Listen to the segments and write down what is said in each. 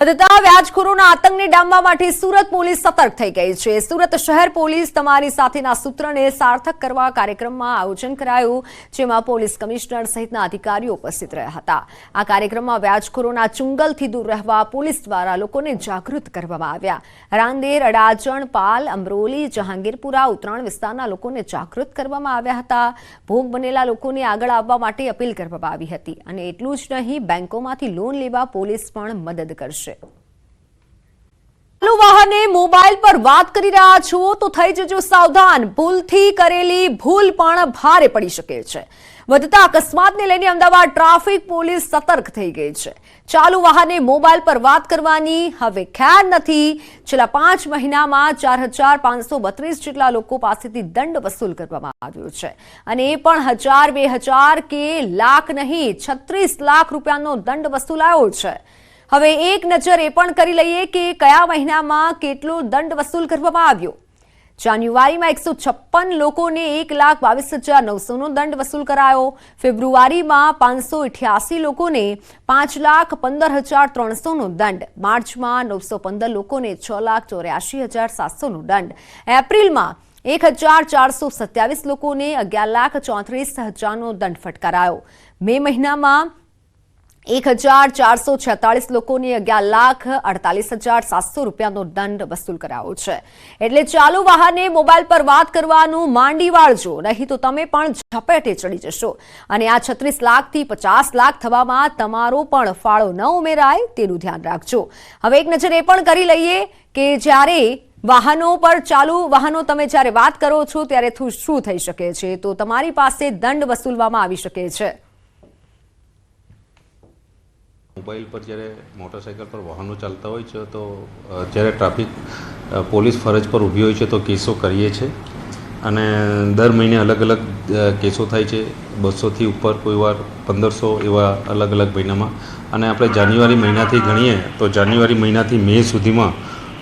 વધતા વ્યાજખોરોના આતંકને ડામવા માટે સુરત પોલીસ સતર્ક થઈ ગઈ છે। સુરત શહેર પોલીસ તમારી સાથેના સૂત્રને સાર્થક કરવા કાર્યક્રમમાં આયોજન કરાયું, જેમાં પોલીસ કમિશનર સહિતના અધિકારીઓ ઉપસ્થિત રહ્યા હતા। આ કાર્યક્રમમાં વ્યાજખોરોના ચુંગલથી દૂર રહેવા પોલીસ દ્વારા લોકોને જાગૃત કરવામાં આવ્યા। રાંદેર, અડાજણ, પાલ, અમરોલી, જહાંગીરપુરા, ઉત્તરાણ વિસ્તારના લોકોને જાગૃત કરવામાં આવ્યા હતા। ભોગ બનેલા લોકોને આગળ આવવા માટે અપીલ કરવામાં આવી હતી અને એટલું જ નહીં, બેંકોમાંથી લોન લેવા પોલીસ પણ મદદ કરશે। ચાલુ વાહને મોબાઈલ પર વાત કરી રહ્યા છો તો થઈ જજો સાવધાન, ભૂલથી કરેલી ભૂલ પણ ભારે પડી શકે છે। વધતા અકસ્માતને લઈને અમદાવાદ ટ્રાફિક પોલીસ સતર્ક થઈ ગઈ છે। ચાલુ વાહને મોબાઈલ પર વાત કરવાની હવે ખેર નથી। છેલ્લા 5 મહિનામાં 4532 જેટલા લોકો પાસેથી દંડ વસૂલ કરવામાં આવ્યો છે અને એ પણ 1000, 2000 કે લાખ નહીં, 36 લાખ રૂપિયાનો દંડ વસૂલાયો છે। હવે એક નજર એ પણ કરી લઈએ કે કયા મહિનામાં કેટલો દંડ વસૂલ કરવામાં આવ્યો। જાન્યુઆરીમાં 156 લોકોને 1,22,900નો દંડ વસૂલ કરાયો। ફેબ્રુઆરીમાં 588 લોકોને 5,15,300નો દંડ। માર્ચમાં 915 લોકોને 6,84,700નો દંડ। એપ્રિલમાં 1,427 લોકોને 11,34,000નો દંડ ફટકારાયો। મે મહિનામાં 1,446 લોકોને 11,48,700 રૂપિયાનો દંડ વસૂલ કરાયો છે। એટલે ચાલુ વાહને મોબાઈલ પર વાત કરવાનું માંડી વાળજો, નહીં તો તમે પણ ઝપેટે ચડી જશો અને આ 36 લાખથી 50 લાખ થવામાં તમારો પણ ફાળો ન ઉમેરાય તેનું ધ્યાન રાખજો। હવે એક નજર એ પણ કરી લઈએ કે જ્યારે વાહનો પર ચાલુ વાહનો તમે જ્યારે વાત કરો છો ત્યારે શું થઈ શકે છે, તો તમારી પાસે દંડ વસૂલવામાં આવી શકે છે। મોબાઈલ પર જ્યારે મોટરસાઇકલ પર વાહનો ચાલતા હોય છે તો જ્યારે ટ્રાફિક પોલીસ ફરજ પર ઊભી હોય છે તો કેસો કરીએ છીએ અને દર મહિને અલગ અલગ કેસો થાય છે, 200થી ઉપર, કોઈ વાર 1500 એવા અલગ અલગ મહિનામાં। અને આપણે જાન્યુઆરી મહિનાથી ગણીએ તો જાન્યુઆરી મહિનાથી મે સુધીમાં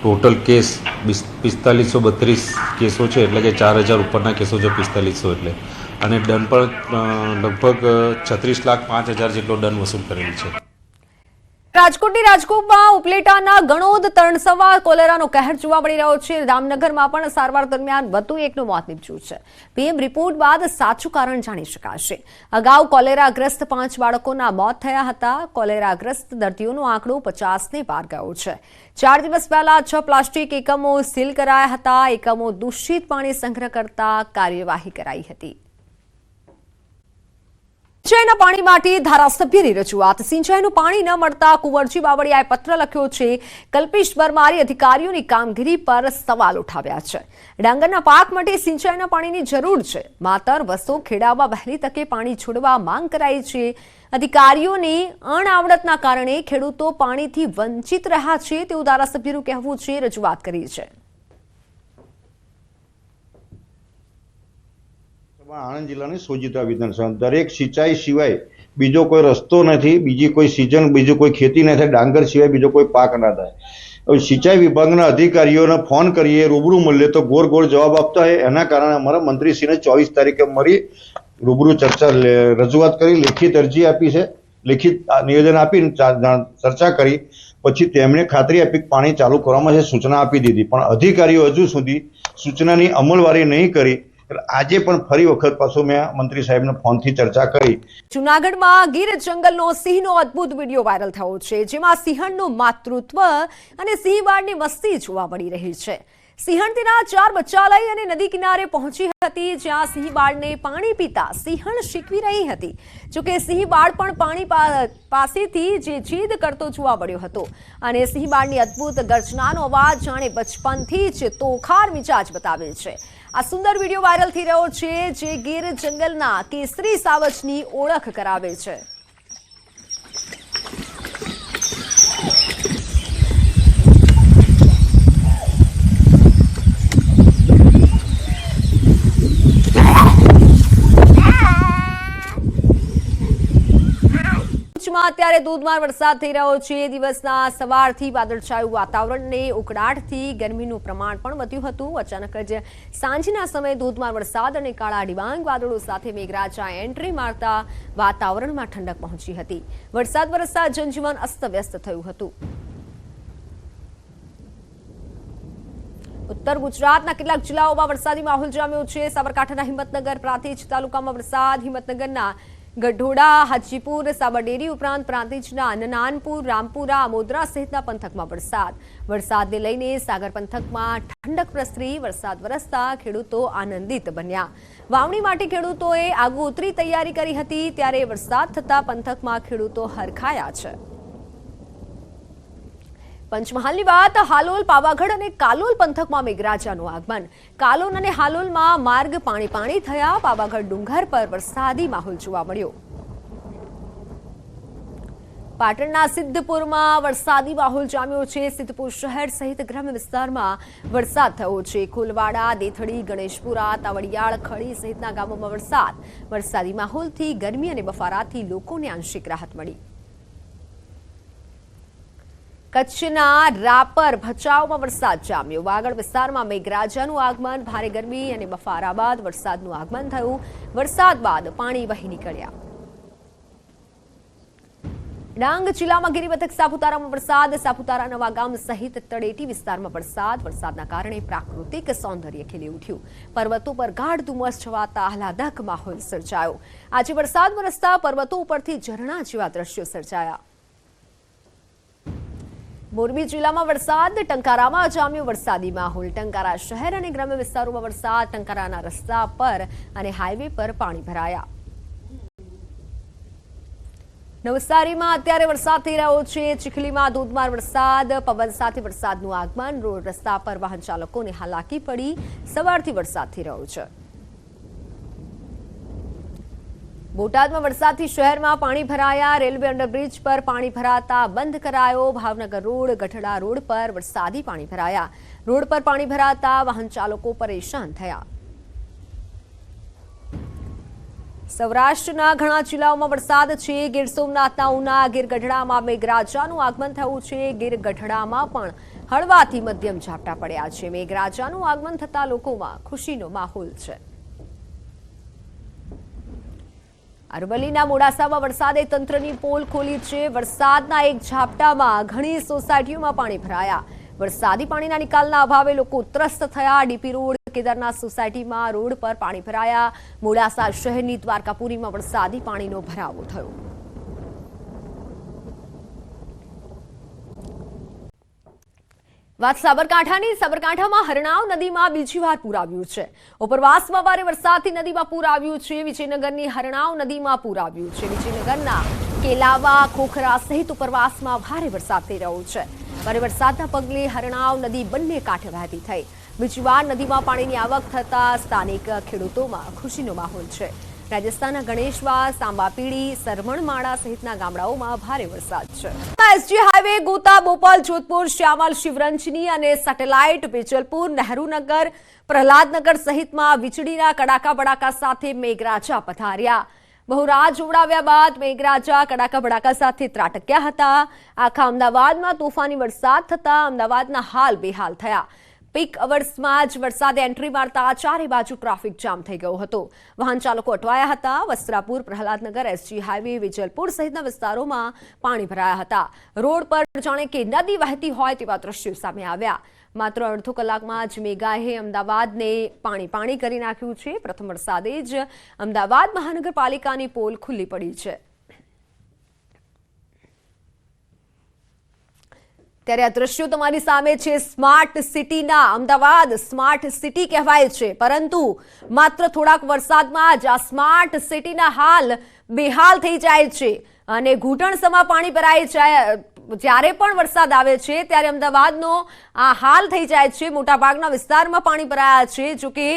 ટોટલ કેસ 4532 કેસો છે, એટલે કે 4000 ઉપરના કેસો છે 4500 એટલે, અને દંડ પણ લગભગ 36,05,000 જેટલો દંડ વસૂલ કરેલ છે। રાજકોટની રાજકોટમાં ઉપલેટાના ગણોદ તરણસવા કોલેરાનો કહેર જોવા મળી રહ્યો છે। રામનગરમાં પણ સારવાર દરમિયાન વધુ એકનું મોત નીપજ્યું છે। પીએમ રિપોર્ટ બાદ સાચું કારણ જાણી શકાશે। અગાઉ કોલેરાગ્રસ્ત 5 બાળકોના મોત થયા હતા। કોલેરાગ્રસ્ત દર્દીઓનો આંકડો 50ને પાર ગયો છે। 4 દિવસ પહેલા 6 પ્લાસ્ટિક એકમો સીલ કરાયા હતા। એકમો દૂષિત પાણી સંગ્રહ કરતા કાર્યવાહી કરાઈ હતી। સિંચાઈના પાણી માટે ધારાસભ્યની રજૂઆત। સિંચાઈનું પાણી ન મળતા કુંવરજી બાવળિયાએ પત્ર લખ્યો છે। કલ્પેશ પરમારે અધિકારીઓની કામગીરી પર સવાલ ઉઠાવ્યા છે। ડાંગરના પાક માટે સિંચાઈના પાણીની જરૂર છે। માતર વસો ખેડામાં વહેલી તકે પાણી છોડવા માંગ કરાઈ છે। અધિકારીઓની અણઆવડતના કારણે ખેડૂતો પાણીથી વંચિત રહ્યા છે તેવું ધારાસભ્યનું કહેવું છે। રજૂઆત કરી છે। આણંદ જિલ્લાની સોજીત્રા વિધાનસભા દરેક સિંચાઈ સિવાય બીજો કોઈ રસ્તો નથી, બીજી કોઈ સિઝન, બીજું કોઈ ખેતી ન થાય, ડાંગર સિવાય બીજો કોઈ પાક ના થાય। હવે સિંચાઈ વિભાગના અધિકારીઓને ફોન કરીએ, રૂબરૂ મળીએ તો ગોળ ગોળ જવાબ આપતા હોય। એના કારણે અમારા મંત્રીશ્રીને 24 તારીખે મળી રૂબરૂ રજૂઆત કરી, લેખિત અરજી આપી છે। લેખિત નિવેદન આપીને ચર્ચા કરી પછી તેમણે ખાતરી આપી પાણી ચાલુ કરવામાં છે, સૂચના આપી દીધી, પણ અધિકારીઓ હજુ સુધી સૂચનાની અમલવારી નહીં કરી। આજે પણ ફરી વખત પાછો મેં મંત્રી સાહેબને ફોનથી ચર્ચા કરી। જૂનાગઢમાં ગીર જંગલનો સિંહનો અદ્ભુત વિડીયો વાયરલ થયો છે, જેમાં સિંહણનું માતૃત્વ અને સિંહબાળની મસ્તી જોવા મળી રહી છે। સિંહણ તેના 4 બચ્ચા લઈ અને નદી કિનારે પહોંચી હતી, જ્યાં સિંહબાળને પાણી પીતા સિંહણ શીખવી રહી હતી। જોકે સિંહબાળ પણ પાણી પાસેથી જે જીદ કરતો જોવા મળ્યો હતો અને સિંહબાળની અદ્ભુત ગર્જનાનો અવાજ જાણે બચપનથી જ તોખાર મિજાજ બતાવે છે। આ સુંદર વિડીયો વાયરલ થઈ રહ્યો છે, જે ગીર જંગલના કેસરી સાવજની ઓળખ કરાવે છે। અત્યારે ધોધમાર વરસાદ થઈ રહ્યો છે। દિવસના સવારથી વાદળછાયું વાતાવરણને ઉકળાટથી ગરમીનું પ્રમાણ પણ વધ્યું હતું। અચાનક જ સાંજના સમયે ધોધમાર વરસાદ અને કાળા ડિબાંગ વાદળો સાથે મેઘરાજાએ એન્ટ્રી મારતા વાતાવરણમાં ઠંડક પહોંચી હતી। વરસાદ વરસતા જનજીવન અસ્તવ્યસ્ત થયું હતું। ઉત્તર ગુજરાતના કેટલાક જિલ્લાઓમાં વરસાદી માહોલ જામ્યો છે। સાબરકાંઠાના હિંમતનગર પ્રાંતિજ તાલુકામાં વરસાદ, હિંમતનગરના ગઢોડા, હાજીપુર, સાબરડેરી ઉપરાંત પ્રાંતિજના નનાનપુર, રામપુરા, આમોદરા સહિતના પંથકમાં વરસાદને લઈને સાગર પંથકમાં ઠંડક પ્રસરી। વરસાદ વરસતા ખેડૂતો આનંદિત બન્યા। વાવણી માટે ખેડૂતોએ આગોતરી તૈયારી કરી હતી, ત્યારે વરસાદ થતા પંથકમાં ખેડૂતો હરખાયા છે। પંચમહાલની વાત, હાલોલ, પાવાગઢ અને કાલોલ પંથકમાં મેઘરાજાનું આગમન। કાલોલ અને હાલોલમાં માર્ગ પાણી થયા। પાવાગઢ ડુંગર પર વરસાદી માહોલ જોવા મળ્યો। પાટણના સિદ્ધપુરમાં વરસાદી માહોલ જામ્યો છે। સિદ્ધપુર શહેર સહિત ગ્રામ્ય વિસ્તારમાં વરસાદ થયો છે। ખોલવાડા, દેથડી, ગણેશપુરા, તાવડિયાળ, ખડી સહિતના ગામોમાં વરસાદી માહોલથી ગરમી અને બફારાથી લોકોને આંશિક રાહત મળી। કચ્છના રાપર, ભચાઉમાં વરસાદ જામ્યો। વાગડ વિસ્તારમાં મેઘરાજાનું આગમન। ભારે ગરમી અને બફારા બાદ વરસાદનું આગમન થયું। વરસાદ બાદ પાણી વહી નીકળ્યા। ડાંગ જિલ્લામાં ગિરિમથક સાપુતારામાં વરસાદ। સાપુતારા, નવાગામ સહિત તળેટી વિસ્તારમાં વરસાદના કારણે પ્રાકૃતિક સૌંદર્ય ખીલી ઉઠ્યું। પર્વતો પર ગાઢ ધુમ્મસ છવાતા આહલાદક માહોલ સર્જાયો। આજે વરસાદ વરસતા પર્વતો ઉપરથી ઝરણા જેવા દ્રશ્યો સર્જાયા। મોરબી જિલ્લામાં વરસાદ, ટંકારામાં જામ્યો વરસાદી માહોલ। ટંકારા શહેર અને ગ્રામ્ય વિસ્તારોમાં વરસાદ। ટંકારાના રસ્તા પર અને હાઈવે પર પાણી ભરાયા। નવસારીમાં અત્યારે વરસાદ થઈ રહ્યો છે। ચીખલીમાં ધોધમાર વરસાદ, પવન સાથે વરસાદનું આગમન। રોડ રસ્તા પર વાહન ચાલકોને હાલાકી પડી। સવારથી વરસાદ થઈ રહ્યો છે। બોટાદમાં વરસાદથી શહેરમાં પાણી ભરાયા। રેલવે અંડરબ્રિજ પર પાણી ભરાતા બંધ કરાયો। ભાવનગર રોડ, ગઢડા રોડ પર વરસાદી પાણી ભરાયા। રોડ પર પાણી ભરાતા વાહન ચાલકો પરેશાન થયા। સૌરાષ્ટ્રના ઘણા જિલ્લાઓમાં વરસાદ છે। ગીર સોમનાથના ઉના, ગીર ગઢડામાં મેઘરાજાનું આગમન થયું છે। ગીર ગઢડામાં પણ હળવાથી મધ્યમ ઝાપટા પડ્યા છે। મેઘરાજાનું આગમન થતા લોકોમાં ખુશીનો માહોલ છે। અરવલ્લીના મોડાસામાં વરસાદે તંત્રની પોલ ખોલી છે। વરસાદના એક ઝાપટામાં ઘણી સોસાયટીઓમાં પાણી ભરાયા। વરસાદી પાણીના નિકાલના અભાવે લોકો ત્રસ્ત થયા। ડીપી રોડ, કેદારનાથ સોસાયટીમાં રોડ પર પાણી ભરાયા। મોડાસા શહેરની દ્વારકાપુરીમાં વરસાદી પાણીનો ભરાવો થયો। વાત સાબરકાંઠાની। સાબરકાંઠામાં હરણાવ નદીમાં બીજી વાર પૂર આવ્યું છે। ઉપરવાસમાં ભારે વરસાદથી નદીમાં પૂર આવ્યું છે। વિજયનગરની હરણાવ નદીમાં પૂર આવ્યું છે। વિજયનગરના કેલાવા, ખોખરા સહિત ઉપરવાસમાં ભારે વરસાદ થઈ રહ્યો છે। ભારે વરસાદના પગલે હરણાવ નદી બંને કાંઠે વહેતી થઈ। બીજી વાર નદીમાં પાણીની આવક થતા સ્થાનિક ખેડૂતોમાં ખુશીનો માહોલ છે। રાજસ્થાનના ગણેશવાસ, સાંબાપીડી, સરમણમાળા સહિતના ગામડાઓમાં ભારે વરસાદ છે। એસજી હાઈવે ગોતા, બોપલ, જોધપુર, શ્યામલ, શિવરંજની અને સેટેલાઇટ, વેજલપુર, નહેરુનગર, પ્રહલાદનગર સહિતમાં વીજળીના કડાકા ભડાકા સાથે મેઘરાજા પધાર્યા। બહુ રાહ જોવડાવ્યા બાદ મેઘરાજા કડાકા ભડાકા સાથે ત્રાટક્યા હતા। આખા અમદાવાદમાં તોફાની વરસાદ થતા અમદાવાદના હાલ બેહાલ થયા। પીક અવર્સમાં જ વરસાદે એન્ટ્રી મારતા ચારે બાજુ ટ્રાફિક જામ થઈ ગયો હતો। વાહન ચાલકો અટવાયા હતા। વસ્ત્રાપુર, પ્રહલાદનગર, એસજી હાઈવે, વિજલપુર સહિતના વિસ્તારોમાં પાણી ભરાયા હતા। રોડ પર જાણે કે નદી વહેતી હોય તેવા દ્રશ્યો સામે આવ્યા। માત્ર અડધો કલાકમાં જ મેઘાએ અમદાવાદને પાણી કરી નાખ્યું છે। પ્રથમ વરસાદે જ અમદાવાદ મહાનગરપાલિકાની પોલ ખુલ્લી પડી છે। ત્યારે આ દ્રશ્યો તમારી સામે છે। સ્માર્ટ સિટીના અમદાવાદ સ્માર્ટ સિટી કહેવાય છે, પરંતુ માત્ર થોડાક વરસાદમાં જ આ સ્માર્ટ સિટીના હાલ બેહાલ થઈ જાય છે અને ઘૂંટણસમા પાણી ભરાઈ જાય। જ્યારે પણ વરસાદ આવે છે ત્યારે અમદાવાદનો આ હાલ થઈ જાય છે। મોટાભાગના વિસ્તારમાં પાણી ભરાયા છે। જો કે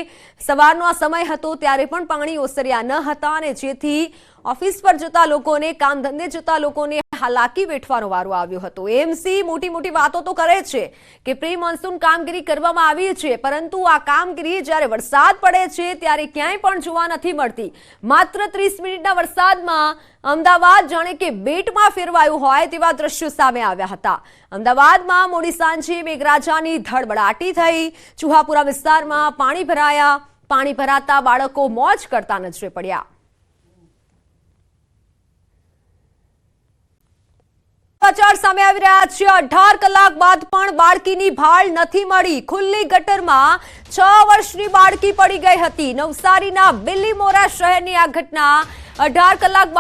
સવારનો આ સમય હતો ત્યારે પણ પાણી ઓસર્યા ન હતા અને જેથી ઓફિસ પર જતા લોકોને, કામ ધંધે જતા લોકોને હાલાકી વેઠવાનો વારો આવ્યો હતો। એએમસી મોટી વાતો તો કરે છે કે પ્રી મોન્સૂન કામગીરી કરવામાં આવી છે, પરંતુ આ કામગીરી જ્યારે વરસાદ પડે છે ત્યારે ક્યાંય પણ જોવા નથી મળતી। માત્ર 30 મિનિટના વરસાદમાં અમદાવાદ જાણે કે બેટમાં ફેરવાયું હોય તેવા દ્રશ્યો સામે આવ્યા હતા। અમદાવાદમાં મોડી સાંજે મેઘરાજાની ધડબડાટી થઈ। ચુહાપુરા વિસ્તારમાં પાણી ભરાયા। પાણી ભરાતા બાળકો મોજ કરતા નજરે પડ્યા। સમાચાર સામે આવી રહ્યા છે। 18 કલાક બાદ પણ બાળકીની ભાળ નથી મળી। ખુલ્લી ગટરમાં 6 વર્ષની બાળકી પડી ગઈ હતી। નવસારીના બિલીમોરા શહેરની આ ઘટના। 18 કલાક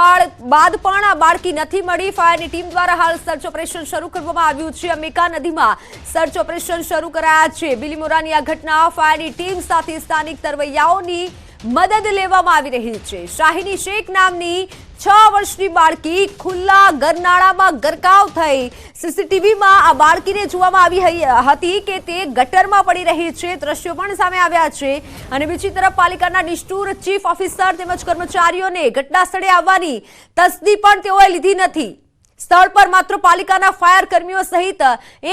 બાદ પણ આ બાળકી નથી મળી। ફાયરની ટીમ દ્વારા હાલ સર્ચ ઓપરેશન શરૂ કરવામાં આવ્યું છે। અંબિકા નદીમાં સર્ચ ઓપરેશન શરૂ કરાયા છે। બિલીમોરાની આ ઘટના ફાયરની ટીમ સાથે સ્થાનિક તરવૈયાઓની મદદ લેવામાં આવી રહી છે। શાહિની શેખ નામની 6 વર્ષની બાળકી ખુલ્લા ગરનાળામાં ગરકાવ થઈ। સીસીટીવીમાં આ બાળકીને જોવામાં આવી હતી કે તે ગટરમાં પડી રહી છે। દ્રશ્યો પણ સામે આવ્યા છે। અને બીજી તરફ પાલિકાના નિષ્ઠુર ચીફ ઓફિસર તેમજ કર્મચારીઓને ઘટના સ્થળે આવવાની તસ્દી પણ તેઓએ લીધી નથી। સ્થળ પર માત્ર પાલિકાના ફાયર કર્મીઓ સહિત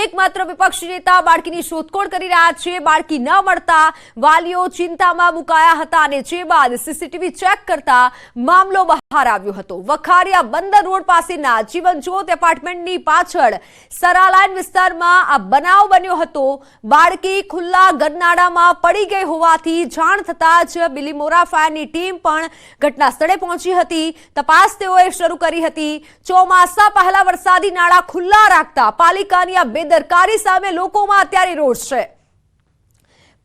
એકમાત્ર વિપક્ષી નેતા બાળકીની શોધખોળ કરી રહ્યા છે। બાળકી ન મળતા વાલીઓ ચિંતામાં મુકાયા હતા અને જે બાદ સીસીટીવી ચેક કરતા મામલો બહાર આવ્યો હતો। વખારિયા બંદર રોડ પાસેના જીવનજ્યોત એપાર્ટમેન્ટની પાછળ સરાલાઈન વિસ્તારમાં આ બનાવ બન્યો હતો। બાળકી ખુલ્લા ગરનાળામાં પડી ગઈ હોવાથી જાણ થતાં જ બિલીમોરા ફાયરની ટીમ પણ ઘટના સ્થળે પહોંચી હતી। તપાસ તેઓએ શરૂ કરી હતી। ચોમાસા પહેલા વરસાદી નાળા ખુલ્લા રાખતા પાલિકાની આ બેદરકારી સામે લોકોમાં અત્યારે રોષ છે।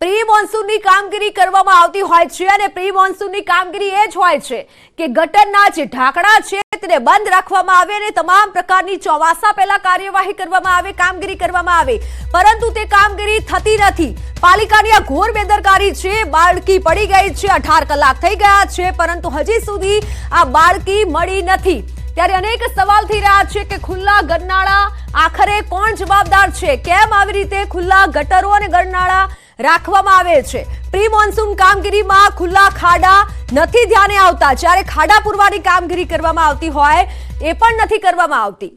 પ્રી મોન્સૂનની કામગીરી કરવામાં આવતી હોય છે અને પ્રી મોન્સૂનની કામગીરી એ જ હોય છે કે ગટરના જે ઢાંકણા છે તેને બંધ રાખવામાં આવે અને તમામ પ્રકારની ચોમાસા પહેલા કાર્યવાહી કરવામાં આવે, કામગીરી કરવામાં આવે, પરંતુ તે કામગીરી થતી નથી। પાલિકાની આ ઘોર બેદરકારી છે। બાળકી પડી ગઈ છે, 18 કલાક થઈ ગયા છે, પરંતુ હજી સુધી આ બાળકી મળી નથી। ત્યારે અનેક સવાલ થઈ રહ્યા છે કે ખુલ્લા ગરનાળા આખરે કોણ જવાબદાર છે? કેમ આવી રીતે ખુલ્લા ગટરો અને ગરનાળા રાખવામાં આવે છે? પ્રી મોન્સૂન કામગીરીમાં ખુલ્લા ખાડા નથી ધ્યાને આવતા, જ્યારે ખાડા પૂરવાની કામગીરી કરવામાં આવતી હોય એ પણ નથી કરવામાં આવતી।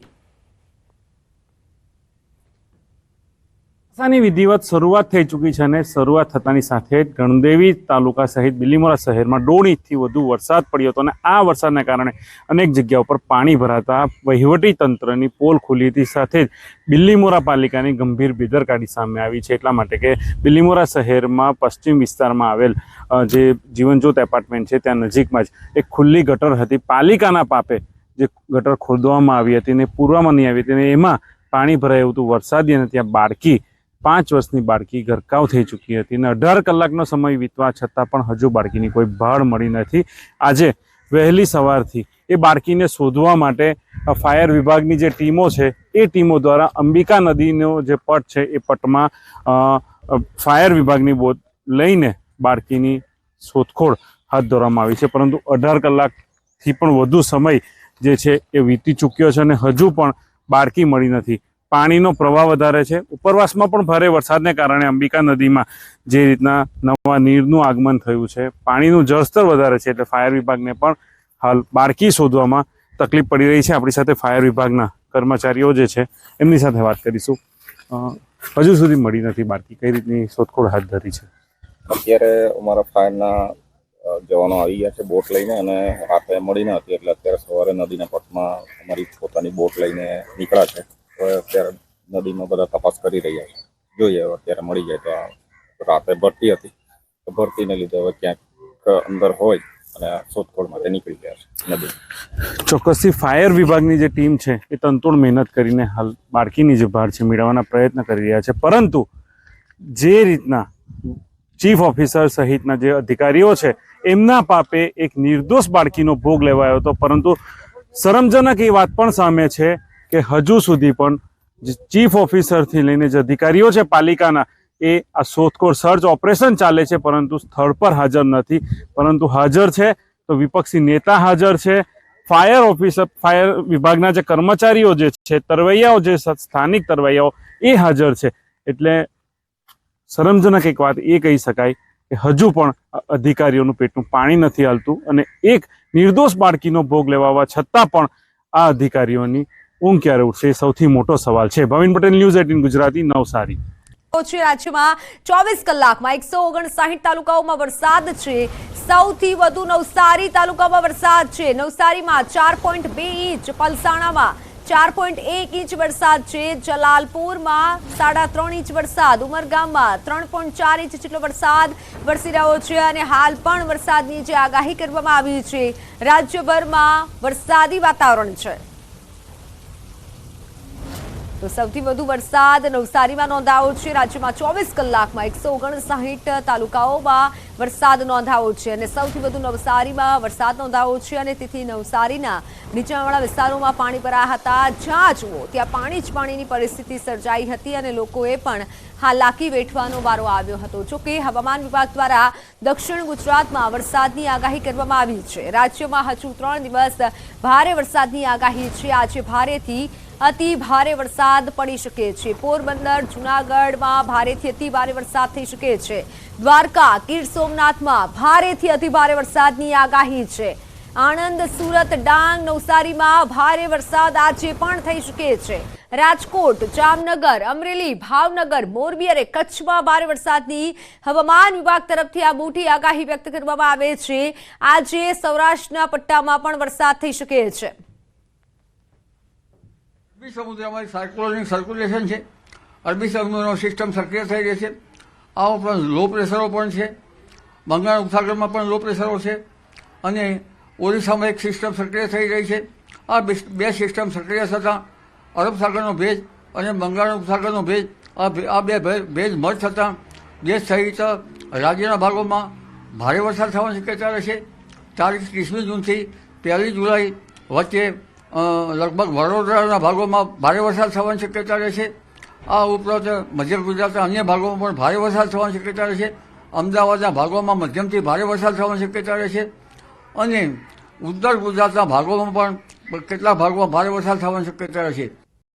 ની વિધિવત શરૂઆત થઈ ચૂકી છે અને શરૂઆત થતાની સાથે ગણદેવી તાલુકા સહિત બિલીમોરા શહેરમાં 1.5 ઇંચથી વધુ વરસાદ પડ્યો હતો અને આ વરસાદના કારણે અનેક જગ્યાઓ પર પાણી ભરાતા વહીવટી તંત્રની પોલ ખુલી હતી। સાથે જ બિલીમોરા પાલિકાની ગંભીર બેદરકારી સામે આવી છે। એટલા માટે કે બિલીમોરા શહેરમાં પશ્ચિમ વિસ્તારમાં આવેલ જે જીવનજ્યોત એપાર્ટમેન્ટ છે ત્યાં નજીકમાં જ એક ખુલ્લી ગટર હતી। પાલિકાના પાપે જે ગટર ખોદવામાં આવી હતી અને પૂરવામાં નહીં આવી હતી અને એમાં પાણી ભરાયું હતું વરસાદી અને ત્યાં બાળકી 5 વર્ષની બાળકી ગરકાવ થઈ ચૂકી હતી અને 18 કલાકનો સમય વીતવા છતાં પણ હજુ બાળકીની કોઈ ભાળ મળી નથી। આજે વહેલી સવારથી એ બાળકીને શોધવા માટે ફાયર વિભાગની જે ટીમો છે એ ટીમો દ્વારા અંબિકા નદીનો જે પટ છે એ પટમાં ફાયર વિભાગની બોટ લઈને બાળકીની શોધખોળ હાથ ધરવામાં આવી છે। પરંતુ 18 કલાકથી પણ વધુ સમય જે છે એ વીતી ચૂક્યો છે અને હજુ પણ બાળકી મળી નથી। પાણીનો પ્રવાહ વધારે છે। ઉપરવાસમાં પણ ભારે વરસાદને કારણે અંબિકા નદીમાં જે રીતના નવા નીરનું આગમન થયું છે, પાણીનું જળસ્તર વધારે છે, એટલે ફાયર વિભાગને પણ હાલ બાળકી શોધવામાં તકલીફ પડી રહી છે। આપણી સાથે ફાયર વિભાગના કર્મચારીઓ જે છે એમની સાથે વાત કરીશું। હજુ સુધી મળી નથી બાળકી, કઈ રીતની શોધખોળ હાથ ધરી છે? અત્યારે અમારા ફાયરના જવાનો આવી ગયા છે બોટ લઈને અને રાતે મળી ન હતી એટલે અત્યારે સવારે નદીના પટમાં અમારી પોતાની બોટ લઈને નીકળ્યા છે। અત્યારે નદીમાં બધા તપાસ કરી રહ્યા છે, જોઈએ અત્યારે મળી જાય તો। રાતે ભરતી હતી તો ભરતીને લીધે હવે ક્યાંક અંદર હોય અને શોધખોળ માટે નીકળી ગયા છે નદી। ચોક્કસથી ફાયર વિભાગની જે ટીમ છે એ તનતોડ મહેનત કરીને હાલ બાળકીની જે ભાળ છે મેળવવાના પ્રયત્ન કરી રહ્યા છે, પરંતુ જે રીતના ચીફ ઓફિસર સહિતના જે અધિકારીઓ છે એમના પાપે એક નિર્દોષ બાળકીનો ભોગ લેવાયો હતો। પરંતુ શરમજનક એ વાત પણ સામે છે કે હજુ સુધી પણ ચીફ ઓફિસરથી લઈને જે અધિકારીઓ છે પાલિકાના એ આ શોધખોળ સર્ચ ઓપરેશન ચાલે છે પરંતુ સ્થળ પર હાજર નથી। પરંતુ હાજર છે તો વિપક્ષી નેતા હાજર છે, ફાયર વિભાગના જે કર્મચારીઓ જે છે, તરવૈયાઓ જે સ્થાનિક તરવૈયાઓ એ હાજર છે। એટલે શરમજનક એક વાત એ કહી શકાય કે હજુ પણ અધિકારીઓનું પેટનું પાણી નથી હાલતું અને એક નિર્દોષ બાળકીનો ભોગ લેવા છતાં પણ આ અધિકારીઓની ઊંઘ ક્યારે ઉઠશે એ સૌથી મોટો સવાલ છે। ભવિન પટેલ, ન્યૂઝ 18 ગુજરાતી, નવસારી। રાજ્યમાં 24 કલાકમાં 159 તાલુકાઓમાં વરસાદ છે। સૌથી વધુ નવસારી તાલુકામાં વરસાદ છે। નવસારીમાં 4.2 ઇંચ, પલસાણામાં 4.1 ઇંચ વરસાદ છે। જલાલપુરમાં 3.5 ઇંચ વરસાદ, ઉમરગામમાં 3.4 ઇંચ જેટલો વરસાદ વરસી રહ્યો છે અને હાલ પણ વરસાદની જે આગાહી કરવામાં આવી છે રાજ્યભરમાં વરસાદી વાતાવરણ છે। તો સૌથી વધુ વરસાદ નવસારીમાં નોંધાયો છે. રાજ્યમાં 24 કલાકમાં 159 તાલુકાઓમાં વરસાદ નોંધાયો છે અને સૌથી વધુ નવસારીમાં વરસાદ નોંધાયો છે અને તેથી નવસારીના નીચાણવાળા વિસ્તારોમાં પાણી ભરાયા હતા. જ્યાં જુઓ ત્યાં પાણી જ પાણીની પરિસ્થિતિ સર્જાઈ હતી અને લોકોએ પણ હાલાકી વેઠવાનો વારો આવ્યો હતો. જોકે હવામાન વિભાગ દ્વારા દક્ષિણ ગુજરાતમાં વરસાદની આગાહી કરવામાં આવી છે. રાજ્યમાં હજુ 3 દિવસ ભારે વરસાદની આગાહી છે. આજે ભારેથી અતિ ભારે વરસાદ પડી શકે છે. પોરબંદર, જૂનાગઢમાં ભારેથી અતિ ભારે વરસાદ થઈ શકે છે. દ્વારકા, ગીર સોમનાથમાં ભારેથી અતિ ભારે વરસાદની આગાહી છે. આણંદ, સુરત, ડાંગ, નવસારીમાં ભારે વરસાદ આજે પણ થઈ શકે છે. રાજકોટ, જામનગર, અમરેલી, ભાવનગર, મોરબી અને કચ્છમાં ભારે વરસાદની હવામાન વિભાગ તરફથી આ મોટી આગાહી વ્યક્ત કરવામાં આવે છે. આજે સૌરાષ્ટ્રના પટ્ટામાં પણ વરસાદ થઈ શકે છે. અરબી સમુદ્રમાં સાયક્લોનિક સર્ક્યુલેશન છે. અરબી સમુદ્રનો સિસ્ટમ સક્રિય થઈ રહી છે. આ ઉપરાંત લો પ્રેશરો પણ છે. બંગાળ ઉપસાગરમાં પણ લો પ્રેશરો છે અને ઓરિસ્સામાં એક સિસ્ટમ સક્રિય થઈ રહી છે. આ બે સિસ્ટમ સક્રિય થતાં અરબ સાગરનો ભેજ અને બંગાળ ઉપસાગરનો ભેજ આ બે ભેજ મર્જ થતાં દેશ સહિત રાજ્યના ભાગોમાં ભારે વરસાદ થવાની શક્યતા રહેશે. તારીખ 30મી જૂનથી 1 જુલાઈ વચ્ચે લગભગ વડોદરાના ભાગોમાં ભારે વરસાદ થવાની શક્યતા રહેશે. આ ઉપરાંત મધ્ય ગુજરાતના અન્ય ભાગોમાં પણ ભારે વરસાદ થવાની શક્યતા રહેશે. અમદાવાદના ભાગોમાં મધ્યમથી ભારે વરસાદ થવાની શક્યતા રહેશે અને ઉત્તર ગુજરાતના ભાગોમાં પણ કેટલાક ભાગોમાં ભારે વરસાદ થવાની શક્યતા રહેશે.